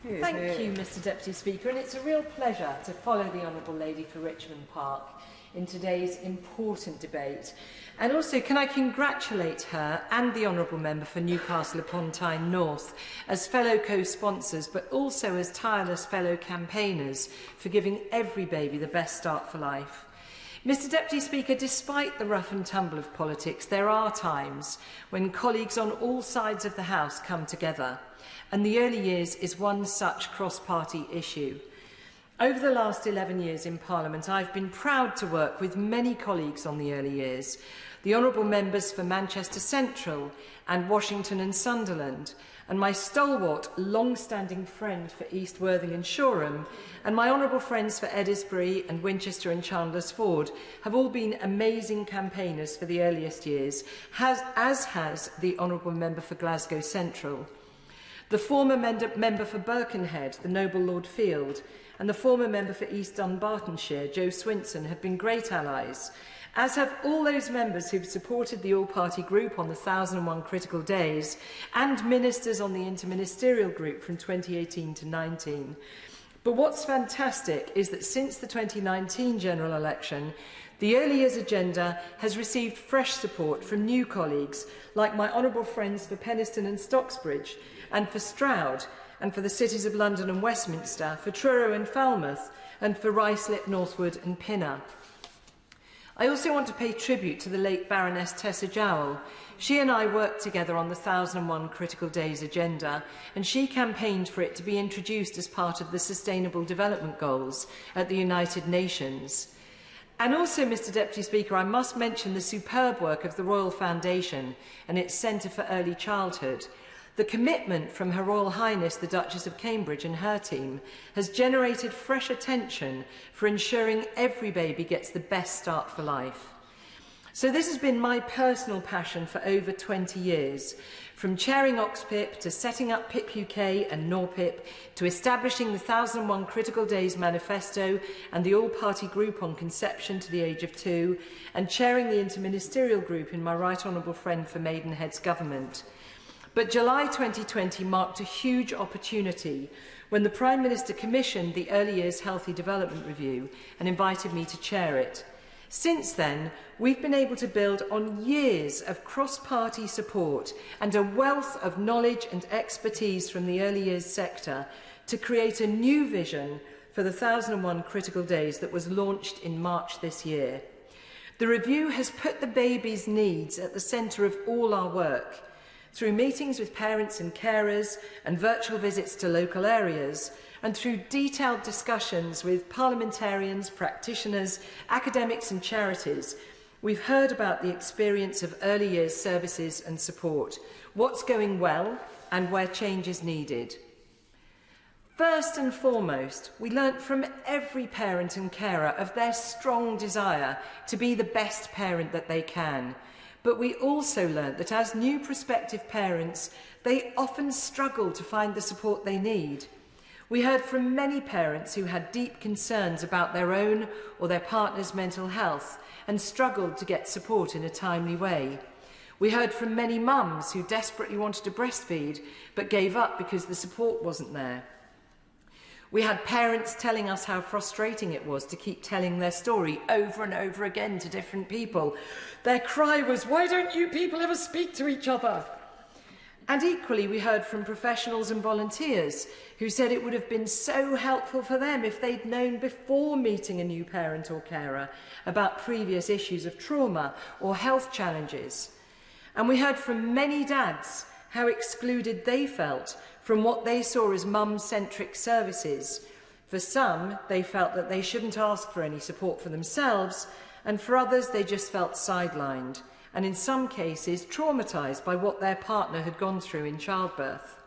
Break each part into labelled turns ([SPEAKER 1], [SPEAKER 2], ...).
[SPEAKER 1] Thank you, Mr Deputy Speaker, and it's a real pleasure to follow the Honourable Lady for Richmond Park in today's important debate. And also, can I congratulate her and the Honourable Member for Newcastle upon Tyne North as fellow co-sponsors, but also as tireless fellow campaigners for giving every baby the best start for life. Mr Deputy Speaker, despite the rough and tumble of politics, there are times when colleagues on all sides of the House come together, and the early years is one such cross-party issue. Over the last 11 years in Parliament, I've been proud to work with many colleagues on the early years, the Honourable Members for Manchester Central and Washington and Sunderland, and my stalwart, long-standing friend for East Worthing and Shoreham, and my honourable friends for Eddisbury and Winchester and Chandler's Ford have all been amazing campaigners for the earliest years, as has the Honourable Member for Glasgow Central. The former member for Birkenhead, the Noble Lord Field, and the former member for East Dunbartonshire, Joe Swinson, have been great allies, as have all those members who've supported the all-party group on the 1001 critical days and ministers on the interministerial group from 2018 to 19. But what's fantastic is that since the 2019 general election, the early years agenda has received fresh support from new colleagues like my honourable friends for Penistone and Stocksbridge, and for Stroud, and for the cities of London and Westminster, for Truro and Falmouth, and for Ruislip, Northwood and Pinner. I also want to pay tribute to the late Baroness Tessa Jowell. She and I worked together on the 1001 Critical Days agenda, and she campaigned for it to be introduced as part of the Sustainable Development Goals at the United Nations. And also, Mr Deputy Speaker, I must mention the superb work of the Royal Foundation and its Centre for Early Childhood. The commitment from Her Royal Highness the Duchess of Cambridge and her team has generated fresh attention for ensuring every baby gets the best start for life. So this has been my personal passion for over 20 years, from chairing OXPIP to setting up PIP UK and NORPIP, to establishing the 1001 Critical Days Manifesto and the all-party group on conception to the age of 2, and chairing the interministerial group in my right honourable friend for Maidenhead's government. But July 2020 marked a huge opportunity when the Prime Minister commissioned the Early Years Healthy Development Review and invited me to chair it. Since then, we've been able to build on years of cross-party support and a wealth of knowledge and expertise from the early years sector to create a new vision for the 1001 Critical Days that was launched in March this year. The review has put the baby's needs at the centre of all our work, through meetings with parents and carers and virtual visits to local areas, and through detailed discussions with parliamentarians, practitioners, academics and charities, we've heard about the experience of early years services and support, what's going well and where change is needed. First and foremost, we learnt from every parent and carer of their strong desire to be the best parent that they can. But we also learnt that as new prospective parents, they often struggle to find the support they need. We heard from many parents who had deep concerns about their own or their partner's mental health and struggled to get support in a timely way. We heard from many mums who desperately wanted to breastfeed but gave up because the support wasn't there. We had parents telling us how frustrating it was to keep telling their story over and over again to different people. Their cry was, "Why don't you people ever speak to each other?" And equally, we heard from professionals and volunteers who said it would have been so helpful for them if they'd known before meeting a new parent or carer about previous issues of trauma or health challenges. And we heard from many dads how excluded they felt from what they saw as mum-centric services. For some, they felt that they shouldn't ask for any support for themselves, and for others, they just felt sidelined, and in some cases, traumatised by what their partner had gone through in childbirth.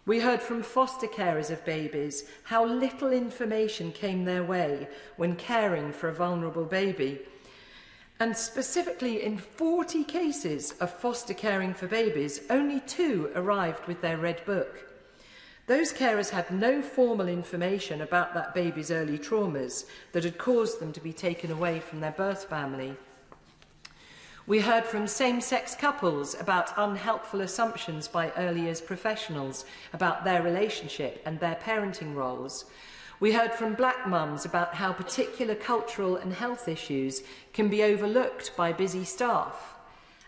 [SPEAKER 1] We heard from foster carers of babies how little information came their way when caring for a vulnerable baby. And specifically in 40 cases of foster caring for babies, only 2 arrived with their red book. Those carers had no formal information about that baby's early traumas that had caused them to be taken away from their birth family. We heard from same-sex couples about unhelpful assumptions by early years professionals about their relationship and their parenting roles. We heard from black mums about how particular cultural and health issues can be overlooked by busy staff.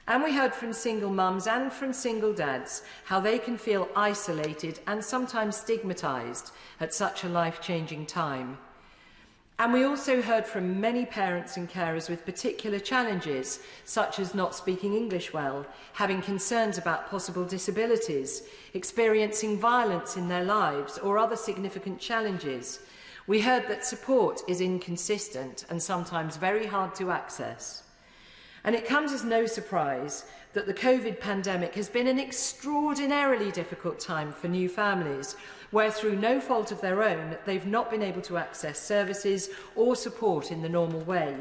[SPEAKER 1] And we heard from single mums and from single dads how they can feel isolated and sometimes stigmatised at such a life-changing time. And we also heard from many parents and carers with particular challenges, such as not speaking English well, having concerns about possible disabilities, experiencing violence in their lives, or other significant challenges. We heard that support is inconsistent and sometimes very hard to access. And it comes as no surprise that the COVID pandemic has been an extraordinarily difficult time for new families, where through no fault of their own, they've not been able to access services or support in the normal way.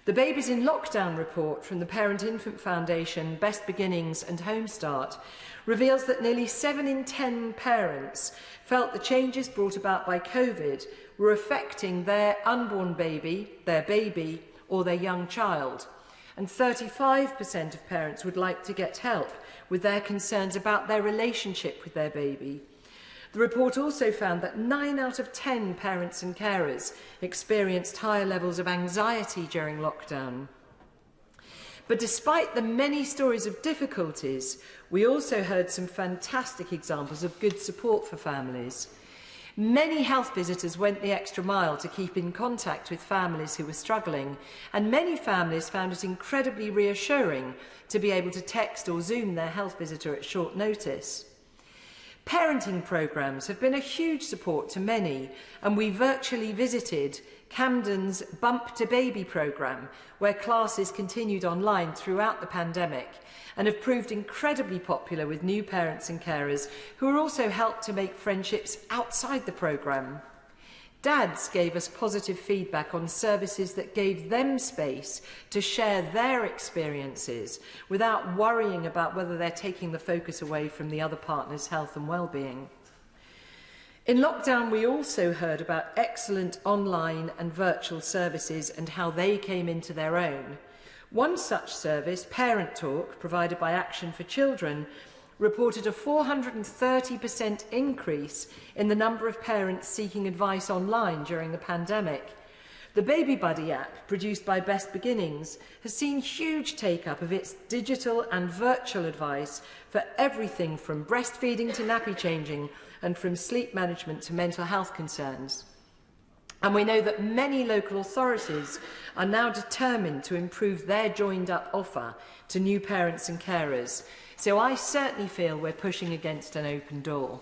[SPEAKER 1] The Babies in Lockdown report from the Parent Infant Foundation, Best Beginnings and Home Start reveals that nearly 7 in 10 parents felt the changes brought about by COVID were affecting their unborn baby, their baby, or their young child. And 35% of parents would like to get help with their concerns about their relationship with their baby. The report also found that 9 out of 10 parents and carers experienced higher levels of anxiety during lockdown. But despite the many stories of difficulties, we also heard some fantastic examples of good support for families. Many health visitors went the extra mile to keep in contact with families who were struggling, and many families found it incredibly reassuring to be able to text or Zoom their health visitor at short notice. Parenting programmes have been a huge support to many, and we virtually visited Camden's Bump to Baby programme, where classes continued online throughout the pandemic and have proved incredibly popular with new parents and carers who are also helped to make friendships outside the programme. Dads gave us positive feedback on services that gave them space to share their experiences without worrying about whether they're taking the focus away from the other partner's health and well-being. In lockdown, we also heard about excellent online and virtual services and how they came into their own. One such service, Parent Talk, provided by Action for Children, reported a 430% increase in the number of parents seeking advice online during the pandemic. The Baby Buddy app, produced by Best Beginnings, has seen huge take-up of its digital and virtual advice for everything from breastfeeding to nappy changing and from sleep management to mental health concerns. And we know that many local authorities are now determined to improve their joined-up offer to new parents and carers. So I certainly feel we're pushing against an open door.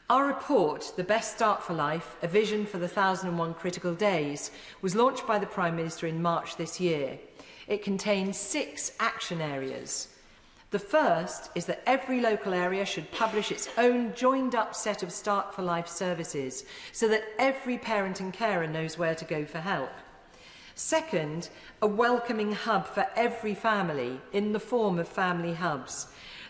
[SPEAKER 1] Our report, The Best Start for Life, A Vision for the 1001 Critical Days, was launched by the Prime Minister in March this year. It contains 6 action areas. The first is that every local area should publish its own joined-up set of Start for Life services so that every parent and carer knows where to go for help. Second, a welcoming hub for every family in the form of family hubs.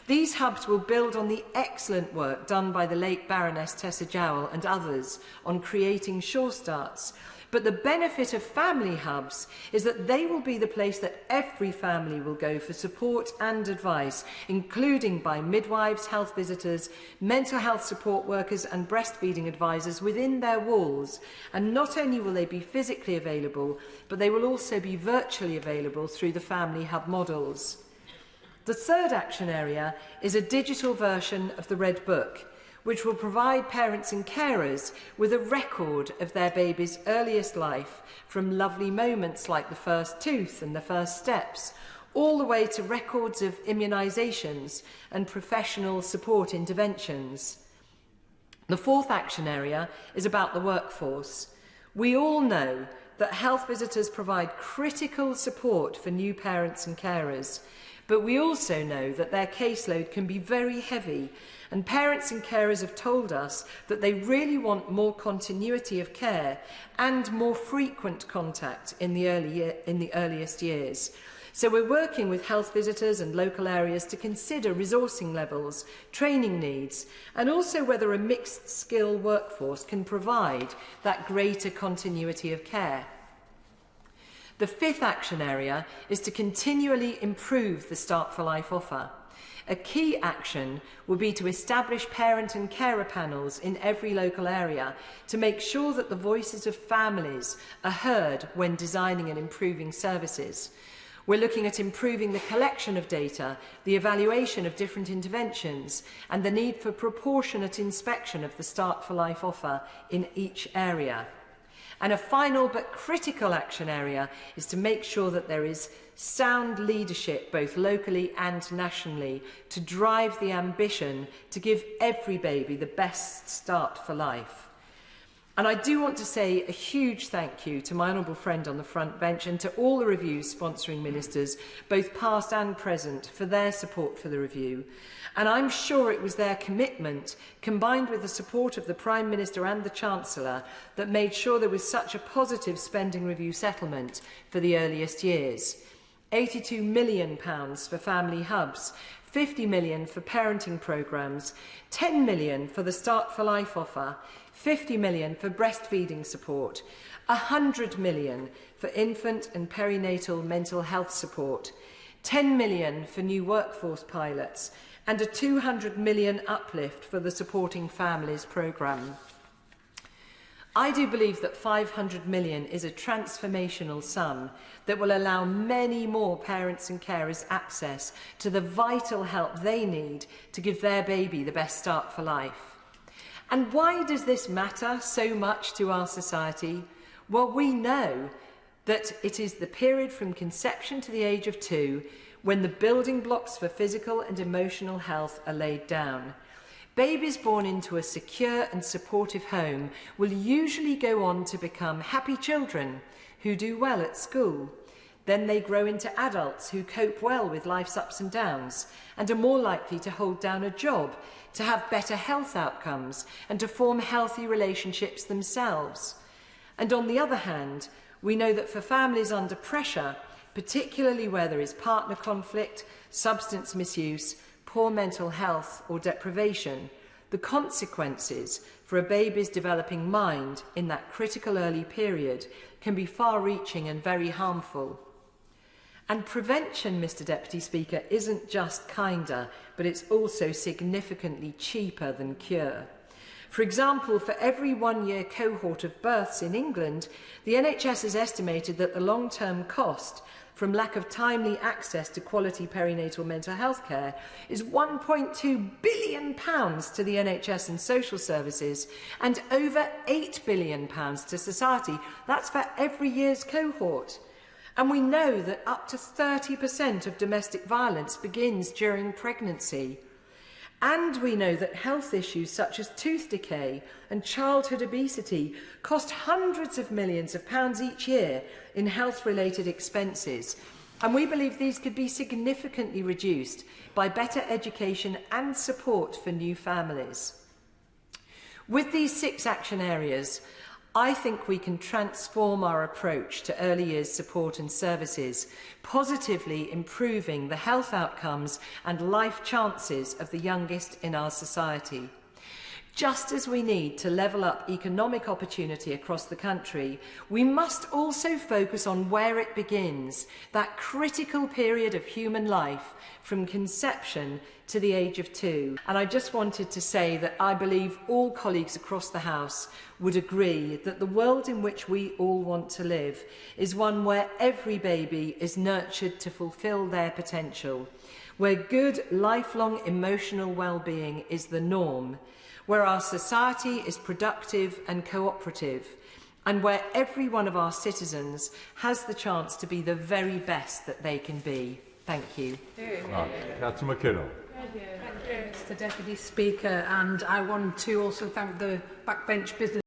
[SPEAKER 1] These hubs will build on the excellent work done by the late Baroness Tessa Jowell and others on creating Sure Starts. But the benefit of family hubs is that they will be the place that every family will go for support and advice, including by midwives, health visitors, mental health support workers and breastfeeding advisors within their walls. And not only will they be physically available, but they will also be virtually available through the family hub models. The third action area is a digital version of the Red Book, which will provide parents and carers with a record of their baby's earliest life, from lovely moments like the first tooth and the first steps, all the way to records of immunisations and professional support interventions. The fourth action area is about the workforce. We all know that health visitors provide critical support for new parents and carers, but we also know that their caseload can be very heavy, and parents and carers have told us that they really want more continuity of care and more frequent contact in the earliest years. So we're working with health visitors and local areas to consider resourcing levels, training needs, and also whether a mixed skill workforce can provide that greater continuity of care. The fifth action area is to continually improve the Start for Life offer. A key action will be to establish parent and carer panels in every local area to make sure that the voices of families are heard when designing and improving services. We're looking at improving the collection of data, the evaluation of different interventions, and the need for proportionate inspection of the Start for Life offer in each area. And a final but critical action area is to make sure that there is sound leadership both locally and nationally to drive the ambition to give every baby the best start for life. And I do want to say a huge thank you to my honourable friend on the front bench and to all the reviews sponsoring ministers, both past and present, for their support for the review. And I'm sure it was their commitment, combined with the support of the Prime Minister and the Chancellor, that made sure there was such a positive spending review settlement for the earliest years. £82 million for family hubs, 50 million for parenting programmes, 10 million for the Start for Life offer, 50 million for breastfeeding support, 100 million for infant and perinatal mental health support, 10 million for new workforce pilots, and a 200 million uplift for the Supporting Families programme. I do believe that 500 million is a transformational sum that will allow many more parents and carers access to the vital help they need to give their baby the best start for life. And why does this matter so much to our society? Well, we know that it is the period from conception to the age of 2 when the building blocks for physical and emotional health are laid down. Babies born into a secure and supportive home will usually go on to become happy children who do well at school. Then they grow into adults who cope well with life's ups and downs and are more likely to hold down a job, to have better health outcomes and to form healthy relationships themselves. And on the other hand, we know that for families under pressure, particularly where there is partner conflict, substance misuse, poor mental health or deprivation, the consequences for a baby's developing mind in that critical early period can be far-reaching and very harmful. And prevention, Mr. Deputy Speaker, isn't just kinder, but it's also significantly cheaper than cure. For example, for every one-year cohort of births in England, the NHS has estimated that the long-term cost from lack of timely access to quality perinatal mental health care is £1.2 billion to the NHS and social services and over £8 billion to society. That's for every year's cohort. And we know that up to 30% of domestic violence begins during pregnancy. And we know that health issues such as tooth decay and childhood obesity cost hundreds of millions of pounds each year in health-related expenses. And we believe these could be significantly reduced by better education and support for new families. With these 6 action areas, I think we can transform our approach to early years support and services, positively improving the health outcomes and life chances of the youngest in our society. Just as we need to level up economic opportunity across the country, we must also focus on where it begins, that critical period of human life from conception to the age of 2. And I just wanted to say that I believe all colleagues across the House would agree that the world in which we all want to live is one where every baby is nurtured to fulfil their potential, where good lifelong emotional well-being is the norm, where our society is productive and cooperative, and where every one of our citizens has the chance to be the very best that they can be. Thank you.
[SPEAKER 2] Councillor McKinnell.
[SPEAKER 3] Thank you, Mr. Deputy Speaker, and I want to also thank the backbench business